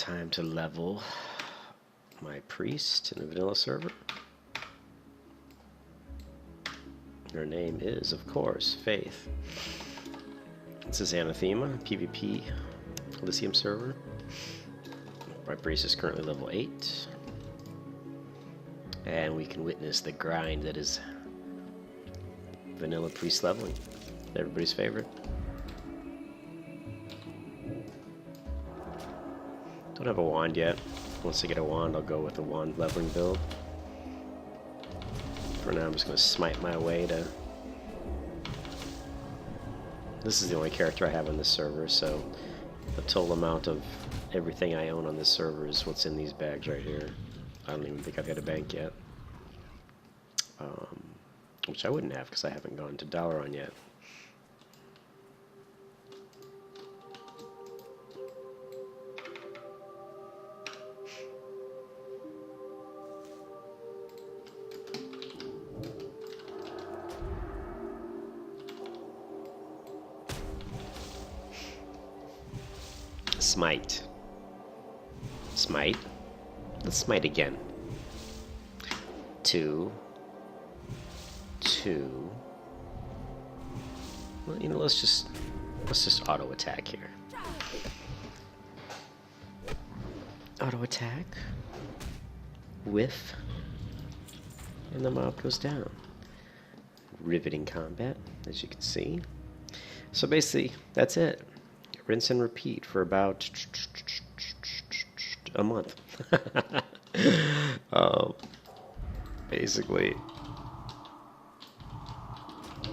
time to level my priest in the vanilla server. Her name is, of course, Faith. This is Anathema, PvP Elysium server. My priest is currently level 8. And we can witness the grind that is vanilla priest leveling. Everybody's favorite. Don't have a wand yet. Once I get a wand, I'll go with a wand leveling build. For now, I'm just going to smite my way to... This is the only character I have on this server, so the total amount of everything I own on this server is what's in these bags right here. I don't even think I've got a bank yet. Which I wouldn't have because I haven't gone to Dalaran yet. Smite. Smite. Let's smite again. 2. 2. Well, you know, let's just auto attack here. Auto attack. Whiff. And the mob goes down. Riveting combat, as you can see. So basically, that's it. Rinse and repeat for about a month. Basically,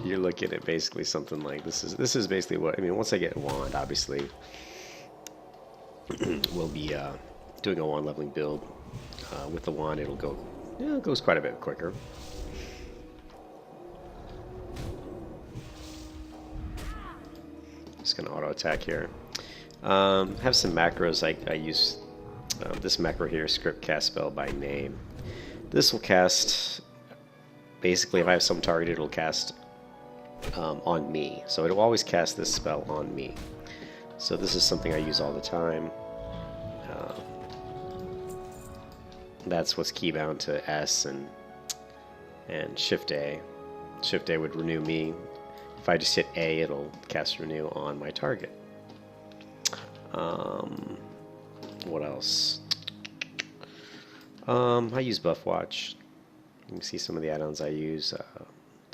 you're looking at basically something like this is basically what I mean. Once I get a wand, obviously, we'll be doing a wand leveling build. With the wand, it'll go, it goes quite a bit quicker. Just gonna auto attack here. Have some macros. I use this macro here, script cast spell by name. This will cast, basically if I have some target, it'll cast on me. So it'll always cast this spell on me. So this is something I use all the time. That's what's keybound to S and Shift A. Shift A would renew me. If I just hit A, it'll cast renew on my target. What else? I use Buff Watch. You can see some of the add-ons I use.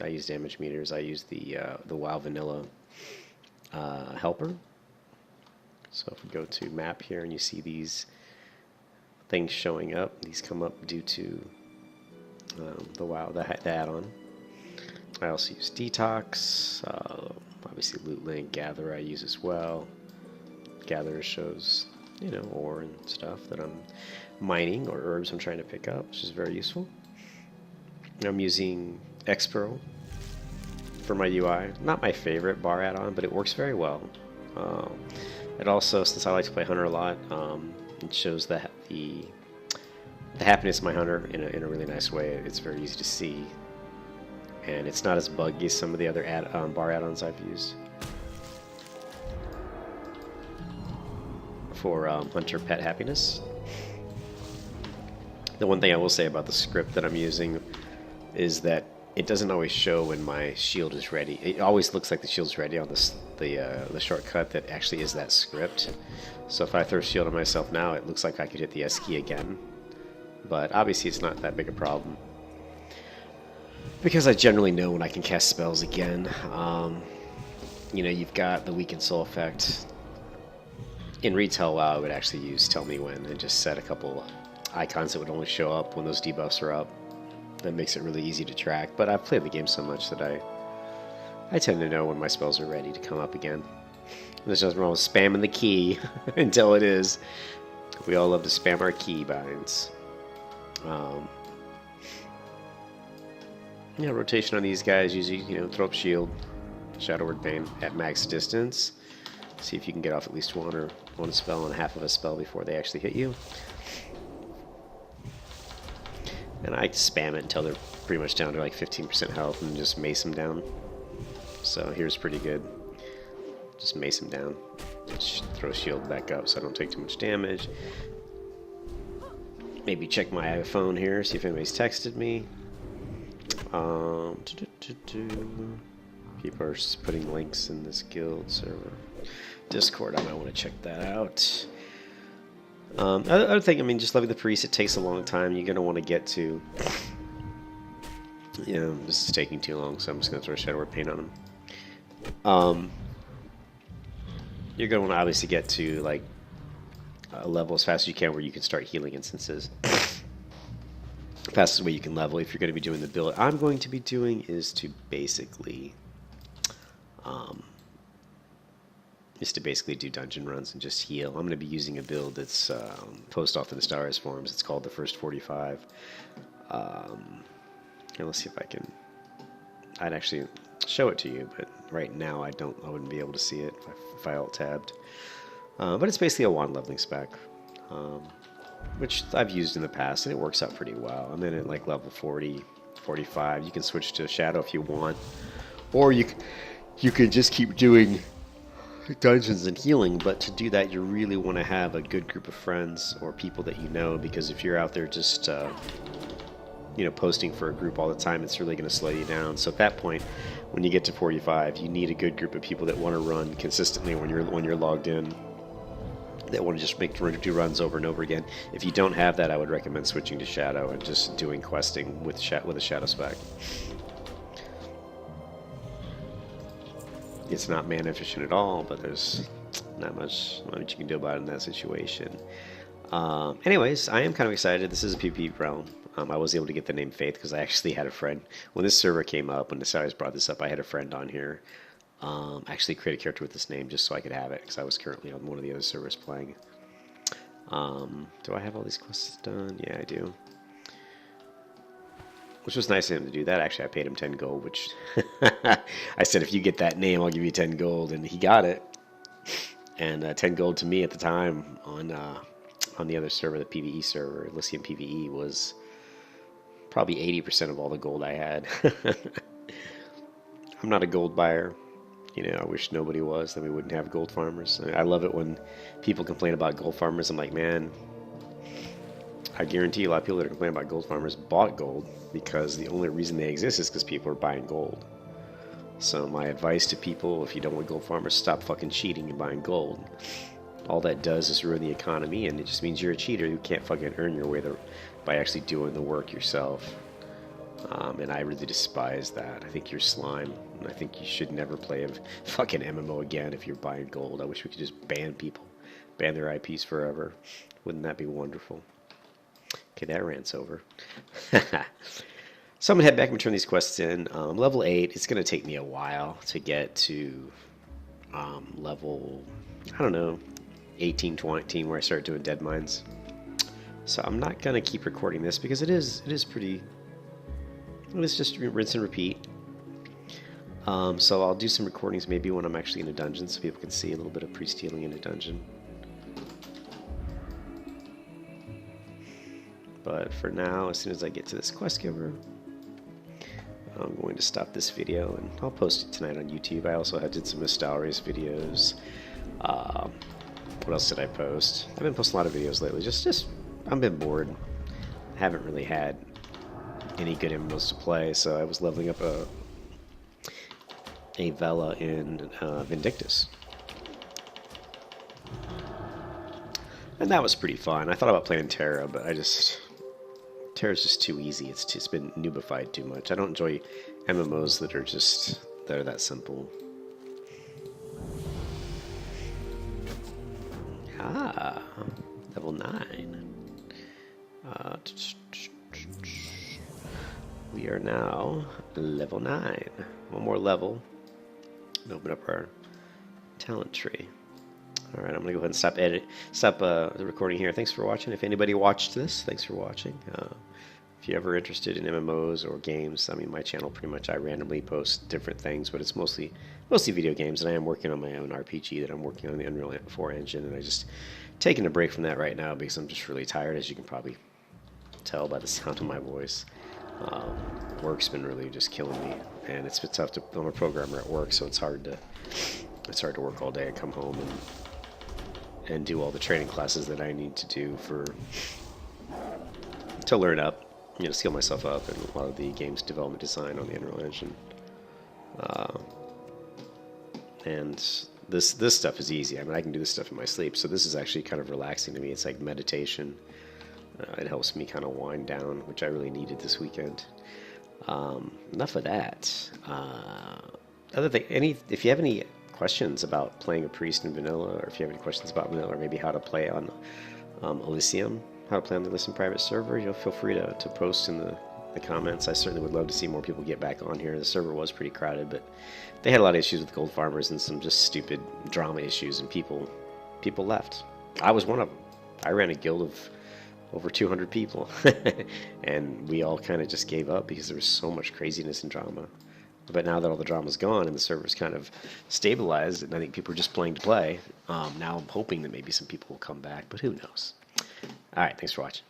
I use damage meters. I use the WoW Vanilla helper. So if we go to map here and you see these things showing up, these come up due to the WoW, the add-on. I also use Detox, obviously Loot Link, Gather I use as well. Gather shows, you know, ore and stuff that I'm mining, or herbs I'm trying to pick up, which is very useful. I'm using Xpro for my UI. Not my favorite bar add-on, but it works very well. It also, since I like to play Hunter a lot, it shows the happiness of my Hunter in a really nice way. It's very easy to see. And it's not as buggy as some of the other bar add-ons I've used. For Hunter Pet Happiness. The one thing I will say about the script that I'm using is that it doesn't always show when my shield is ready. It always looks like the shield's ready on the shortcut that actually is that script. So if I throw shield on myself now, it looks like I could hit the S key again. But obviously it's not that big a problem, because I generally know when I can cast spells again. You know, you've got the Weakened Soul effect. In retail WoW, I would actually use Tell Me When and just set a couple icons that would only show up when those debuffs are up. That makes it really easy to track. But I've played the game so much that I tend to know when my spells are ready to come up again. There's nothing wrong with spamming the key until it is. We all love to spam our key binds. Yeah, rotation on these guys, usually, you know, throw up shield, Shadow Word Bane at max distance. See if you can get off at least one spell and half of a spell before they actually hit you. And I spam it until they're pretty much down to like 15% health and just mace them down. So here's pretty good. Just mace them down. Just throw shield back up so I don't take too much damage. maybe check my iPhone here, see if anybody's texted me. People are just putting links in this guild server. Discord, I might want to check that out. Other thing, I mean, just leveling the priest, it takes a long time. You're going to want to get to... You know, this is taking too long, so I'm just going to throw Shadow Word Paint on him. You're going to want to obviously get to, like, a level as fast as you can where you can start healing instances. Fastest way you can level if you're going to be doing the build I'm going to be doing is to basically... do dungeon runs and just heal. I'm going to be using a build that's post off in the Stars forums. It's called the First 45. Here, let's see if I can... I'd actually show it to you, but right now I wouldn't be able to see it if I alt-tabbed. But it's basically a wand leveling spec, which I've used in the past, and it works out pretty well. I'm in at like level 40, 45. You can switch to Shadow if you want, or you could just keep doing dungeons and healing, but to do that you really want to have a good group of friends or people that you know, because if you're out there just you know, posting for a group all the time, it's really going to slow you down. So at that point, when you get to 45, you need a good group of people that want to run consistently when you're logged in, that want to just do runs over and over again. If you don't have that, I would recommend switching to Shadow and just doing questing with a Shadow spec. It's not mana efficient at all, but there's not much you can do about it in that situation. Anyways, I am kind of excited. This is a PvP realm. I was able to get the name Faith because I actually had a friend. When this server came up, when the Desires brought this up, I had a friend on here actually create a character with this name just so I could have it, because I was currently on one of the other servers playing. Do I have all these quests done? Yeah, I do. Which was nice of him to do that. Actually, I paid him 10 gold, which I said, if you get that name, I'll give you 10 gold, and he got it. And 10 gold to me at the time on the other server, the PvE server, Elysium PvE, was probably 80% of all the gold I had. I'm not a gold buyer. You know, I wish nobody was, then we wouldn't have gold farmers. I love it when people complain about gold farmers. I'm like, man, I guarantee a lot of people that are complaining about gold farmers bought gold, because the only reason they exist is because people are buying gold. So my advice to people, if you don't want gold farmers, stop fucking cheating and buying gold. All that does is ruin the economy, and it just means you're a cheater. You can't fucking earn your way there by actually doing the work yourself. And I really despise that. I think you're slime, and I think you should never play a fucking MMO again if you're buying gold. I wish we could just ban people, ban their IPs forever. Wouldn't that be wonderful? Okay, that rant's over. So I'm going to head back and turn these quests in. Level 8, it's going to take me a while to get to level, I don't know, 18, 20, where I start doing dead mines. So I'm not going to keep recording this because it is pretty... It's just rinse and repeat. So I'll do some recordings maybe when I'm actually in a dungeon, so people can see a little bit of priest healing in a dungeon. But for now, as soon as I get to this quest giver, I'm going to stop this video, and I'll post it tonight on YouTube. I also did some Nostalrius videos. What else did I post? I've been posting a lot of videos lately. Just I've been bored. I haven't really had any good MMOs to play, so I was leveling up a Vela in Vindictus. And that was pretty fun. I thought about playing Terra, but Terra's just too easy. It's been noobified too much. I don't enjoy MMOs that are that simple. Ah, level 9. We are now level 9. One more level. And open up our talent tree. All right, I'm gonna go ahead and stop the recording here. Thanks for watching. If anybody watched this, thanks for watching. If you're ever interested in MMOs or games, I mean, my channel pretty much I randomly post different things, but it's mostly video games. And I am working on my own RPG that I'm working on the Unreal 4 engine, and I just taking a break from that right now because I'm just really tired, as you can probably tell by the sound of my voice. Work's been really just killing me, and it's been tough to. I'm a programmer at work, so it's hard to work all day and come home and do all the training classes that I need to do for to learn up, skill myself up in a lot of the game's development design on the Unreal Engine. And this stuff is easy. I mean, I can do this stuff in my sleep, so this is actually kind of relaxing to me. It's like meditation. It helps me kind of wind down, which I really needed this weekend. Enough of that. Other thing, if you have any questions about playing a priest in vanilla, or if you have any questions about vanilla, or maybe how to play on Elysium, how to play on the Elysium private server, feel free to post in the comments. I certainly would love to see more people get back on here. The server was pretty crowded, but they had a lot of issues with gold farmers and some just stupid drama issues, and people left. I was one of them. I ran a guild of over 200 people, and we all kind of just gave up because there was so much craziness and drama. But now that all the drama's gone and the server's kind of stabilized, and I think people are just playing to play, now I'm hoping that maybe some people will come back, but who knows. All right, thanks for watching.